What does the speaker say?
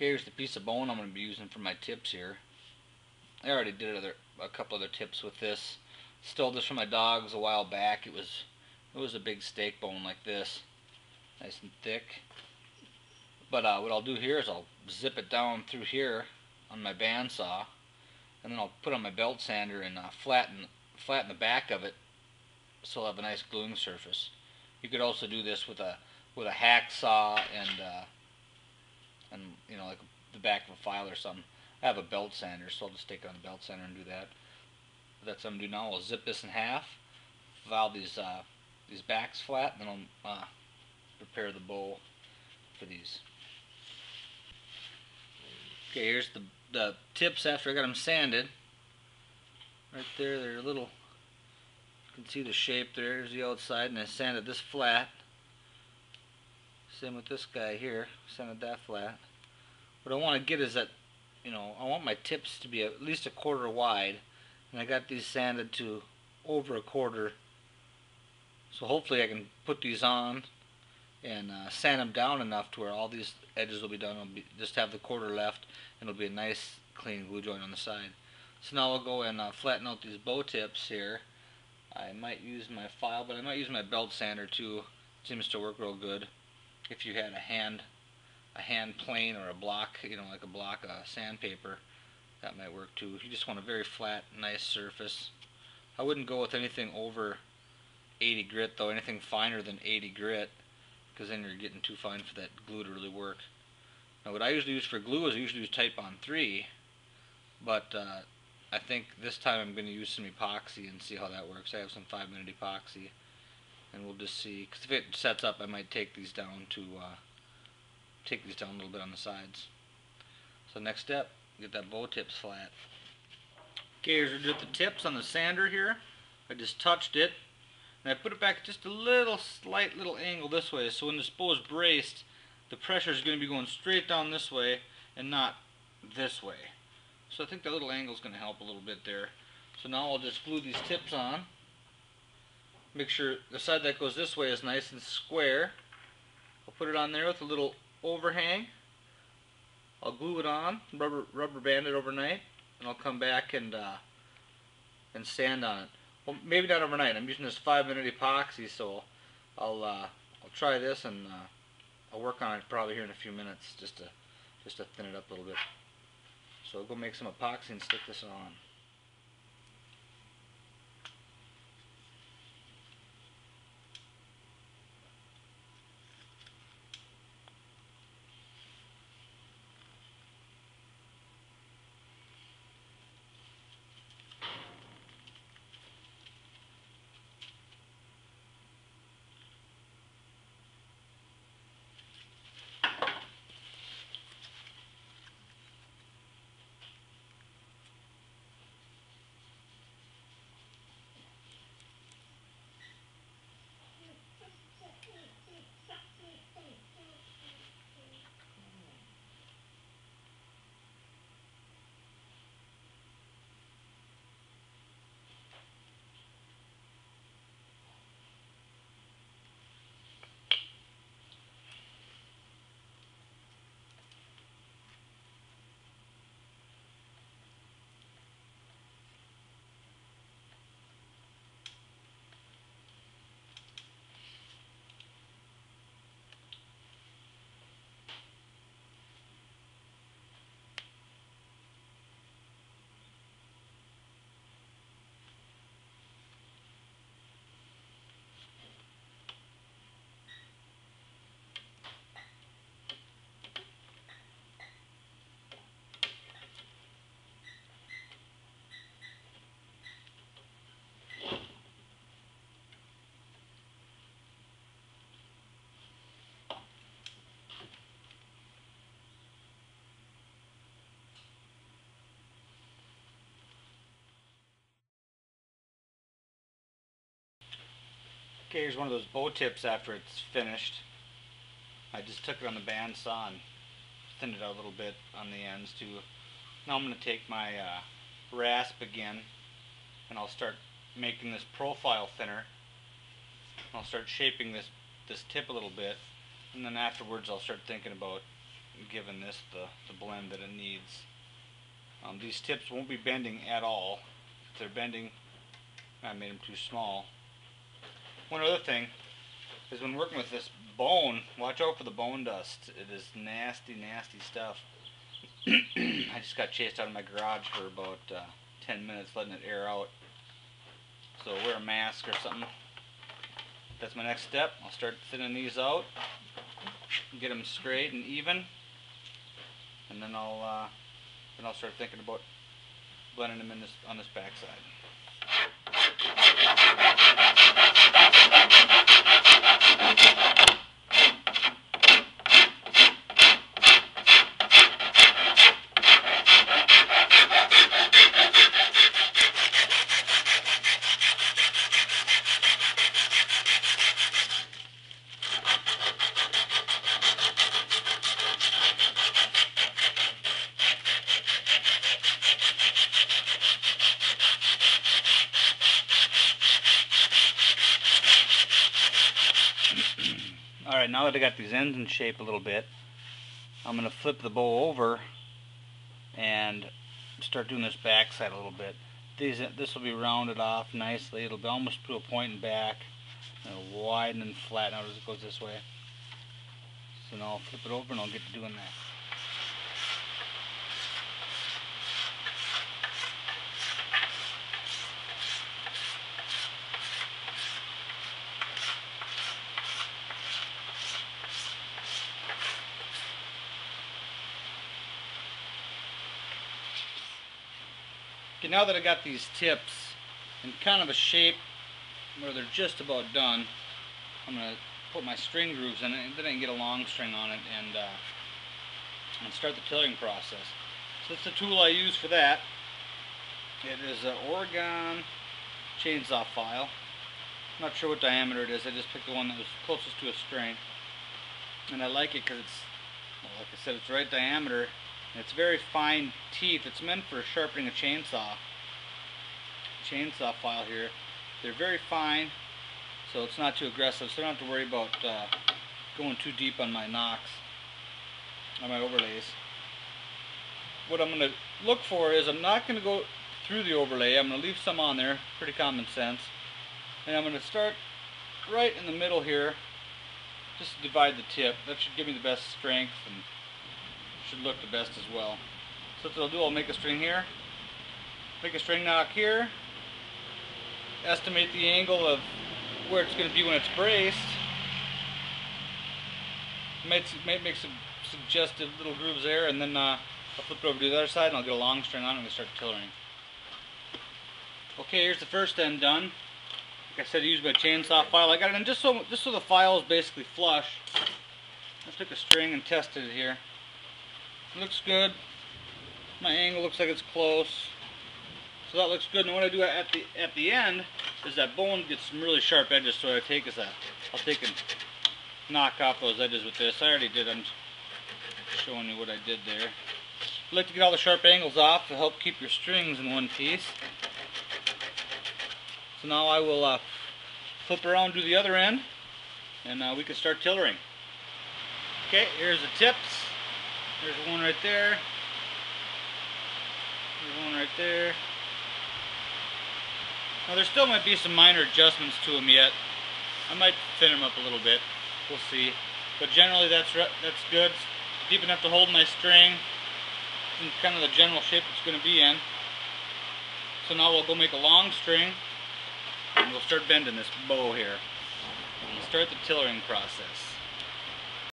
Okay, here's the piece of bone I'm going to be using for my tips here. I already did a couple other tips with this. Stole this from my dogs a while back. It was a big steak bone like this, nice and thick. But what I'll do here is I'll zip it down through here on my bandsaw, and then I'll put on my belt sander and flatten the back of it, so I'll have a nice gluing surface. You could also do this with a hacksaw and you know, like the back of a file or something. I have a belt sander, so I'll just take it on the belt sander and do that. That's what I'm doing now. I'll zip this in half, file these backs flat, and then I'll prepare the bow for these. Okay, here's the tips after I got them sanded. Right there, they're a little, you can see the shape there. There's the outside, and I sanded this flat. Same with this guy here, sanded that flat. What I want to get is that, you know, I want my tips to be at least a quarter wide, and I got these sanded to over a quarter. So hopefully I can put these on and sand them down enough to where all these edges will be done. I'll just have the quarter left, and it'll be a nice clean glue joint on the side. So now I'll go and flatten out these bow tips here. I might use my file, but I might use my belt sander too. It seems to work real good. If you had a hand plane or a block, you know, like a block of sandpaper, that might work too. You just want a very flat, nice surface. I wouldn't go with anything over 80 grit though, anything finer than 80 grit, because then you're getting too fine for that glue to really work. Now what I usually use for glue is I usually use Titebond 3, but I think this time I'm going to use some epoxy and see how that works. I have some 5-minute epoxy, and we'll just see, because if it sets up I might take these down a little bit on the sides. So next step, get that bow tips flat. Okay, here's the tips on the sander here. I just touched it, and I put it back just a slight little angle this way, so when this bow is braced, the pressure is going to be going straight down this way and not this way. So I think that little angle is going to help a little bit there. So now I'll just glue these tips on. Make sure the side that goes this way is nice and square. I'll put it on there with a little overhang. I'll glue it on, rubber band it overnight, and I'll come back and sand on it. Well, maybe not overnight. I'm using this 5-minute epoxy, so I'll try this, and I'll work on it probably here in a few minutes, just to thin it up a little bit. So I'll go make some epoxy and stick this on. Okay, here's one of those bow tips after it's finished. I just took it on the bandsaw and thinned it out a little bit on the ends too. Now I'm going to take my rasp again, and I'll start making this profile thinner. I'll start shaping this tip a little bit, and then afterwards I'll start thinking about giving this the blend that it needs. These tips won't be bending at all. If they're bending, I made them too small. One other thing is when working with this bone, watch out for the bone dust. It is nasty, nasty stuff. I just got chased out of my garage for about 10 minutes letting it air out. So wear a mask or something. That's my next step. I'll start thinning these out, get them straight and even, and then I'll start thinking about blending them in on this backside. Alright, now that I got these ends in shape a little bit, I'm going to flip the bow over and start doing this backside a little bit. This will be rounded off nicely. It'll be almost to a point and back. It'll widen and flatten out as it goes this way. So now I'll flip it over and I'll get to doing that. Okay, now that I got these tips in kind of a shape where they're just about done, I'm going to put my string grooves in it, and then I can get a long string on it and start the tillering process. So that's the tool I use for that. It is an Oregon chainsaw file. I'm not sure what diameter it is. I just picked the one that was closest to a string. And I like it because it's, well, like I said, it's the right diameter. And it's very fine teeth. It's meant for sharpening a chainsaw file here. They're very fine, so it's not too aggressive, so I don't have to worry about going too deep on my knocks, on my overlays. What I'm going to look for is I'm not going to go through the overlay. I'm going to leave some on there, pretty common sense. And I'm going to start right in the middle here, just to divide the tip. That should give me the best strength and should look the best as well. So what I'll do, I'll make a string here, make a string knock here, estimate the angle of where it's going to be when it's braced, might make some suggestive little grooves there, and then I'll flip it over to the other side and I'll get a long string on it and we'll start tillering. Okay, here's the first end done. Like I said, I used my chainsaw file. I got it in just so the file is basically flush. I took a string and tested it here. It looks good. My angle looks like it's close. So that looks good. And what I do at the end is that bone gets some really sharp edges. So what I take is that I'll take and knock off those edges with this. I already did. I'm showing you what I did there. I like to get all the sharp angles off to help keep your strings in one piece. So now I will flip around to the other end, and we can start tillering. Okay, here's the tips. There's one right there. There's one right there. Now there still might be some minor adjustments to them yet. I might thin them up a little bit. We'll see. But generally that's good. It's deep enough to hold my string in kind of the general shape it's going to be in. So now we'll go make a long string and we'll start bending this bow here. And we'll start the tillering process.